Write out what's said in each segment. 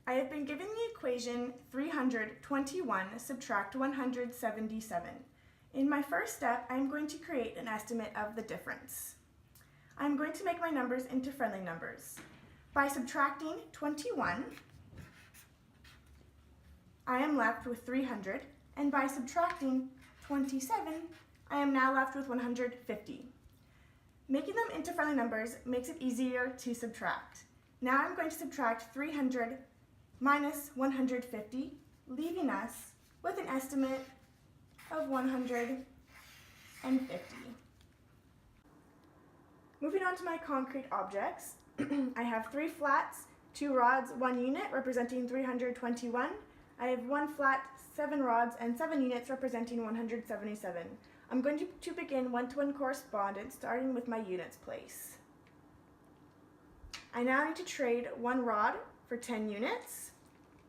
I have been given the equation 321 subtract 177. In my first step, I am going to create an estimate of the difference. I am going to make my numbers into friendly numbers. By subtracting 21, I am left with 300, and by subtracting 27, I am now left with 150. Making them into friendly numbers makes it easier to subtract. Now I'm going to subtract 300 minus 150, leaving us with an estimate of 150. Moving on to my concrete objects, I have 3 flats, 2 rods, 1 unit representing 321. I have 1 flat, 7 rods, and 7 units representing 177. I'm going to begin one-to-one correspondence starting with my units place. I now need to trade 1 rod for 10 units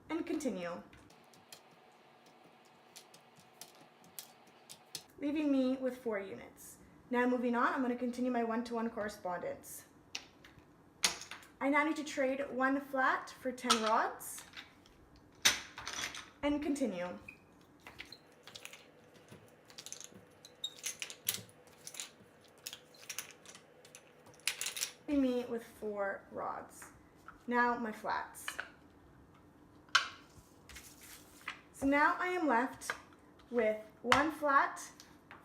and continue, leaving me with 4 units. Now moving on, I'm going to continue my one-to-one correspondence. I now need to trade 1 flat for 10 rods and continue. Leaving me with 4 rods. Now my flats. So now I am left with 1 flat,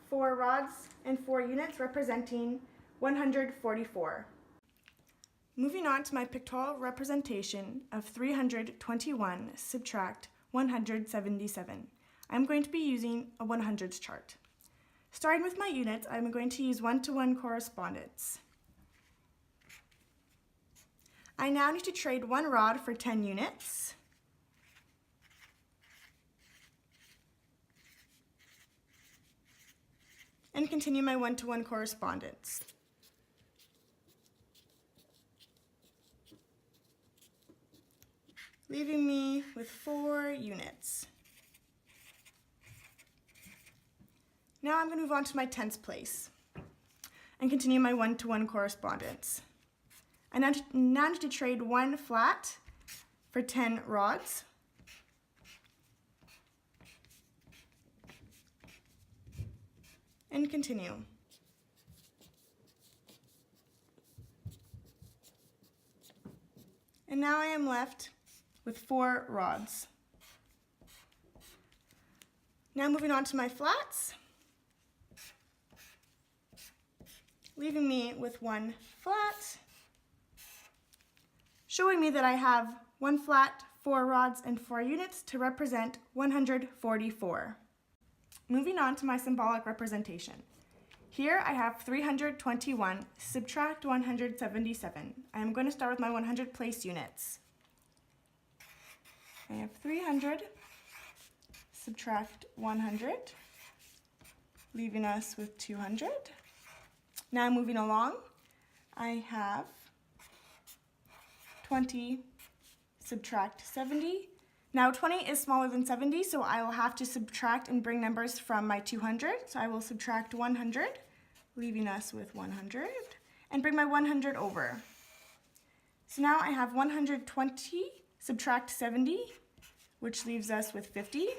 4 rods, and 4 units representing 144. Moving on to my pictorial representation of 321 subtract 177. I'm going to be using a 100s chart. Starting with my units, I'm going to use one-to-one correspondence. I now need to trade 1 rod for 10 units. And continue my one-to-one correspondence. Leaving me with 4 units. Now I'm going to move on to my tens place and continue my one-to-one correspondence. I now need to trade 1 flat for 10 rods. And continue. And now I am left with 4 rods. Now moving on to my flats, leaving me with 1 flat, showing me that I have 1 flat, 4 rods, and 4 units to represent 144. Moving on to my symbolic representation. Here I have 321 subtract 177. I am going to start with my 100 place units. I have 300 subtract 100, leaving us with 200. Now moving along, I have 20 subtract 70. Now 20 is smaller than 70, so I will have to subtract and bring numbers from my 200. So I will subtract 100, leaving us with 100, and bring my 100 over. So now I have 120 subtract 70, which leaves us with 50.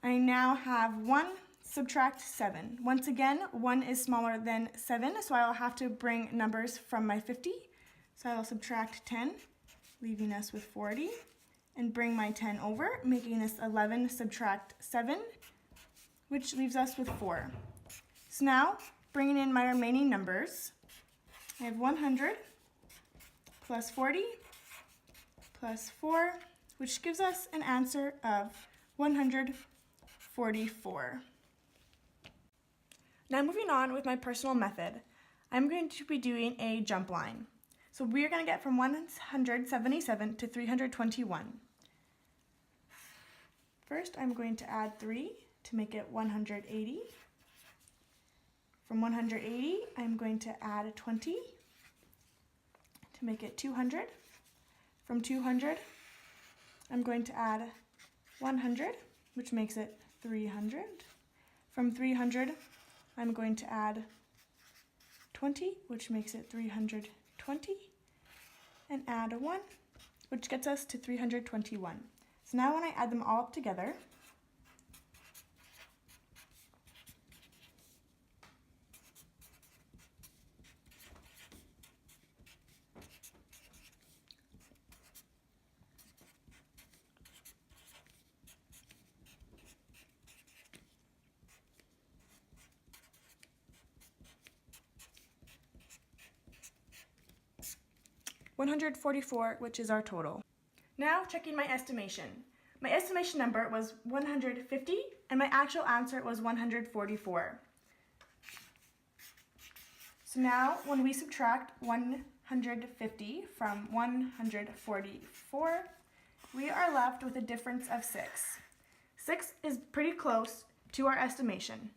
I now have 1 subtract 7. Once again, 1 is smaller than 7, so I will have to bring numbers from my 50. So I will subtract 10, leaving us with 40, and bring my 10 over, making this 11 subtract 7, which leaves us with 4. So now, bringing in my remaining numbers, I have 100 plus 40 plus 4, which gives us an answer of 144. Now moving on with my personal method, I'm going to be doing a jump line. So we're going to get from 177 to 321. First, I'm going to add 3 to make it 180. From 180, I'm going to add 20 to make it 200. From 200, I'm going to add 100, which makes it 300. From 300, I'm going to add 20, which makes it 320, and add a 1, which gets us to 321. So now when I add them all up together, $144, which is our total. Now checking my estimation. My estimation number was 150 and my actual answer was 144. So now when we subtract 150 from 144, we are left with a difference of 6. 6 is pretty close to our estimation.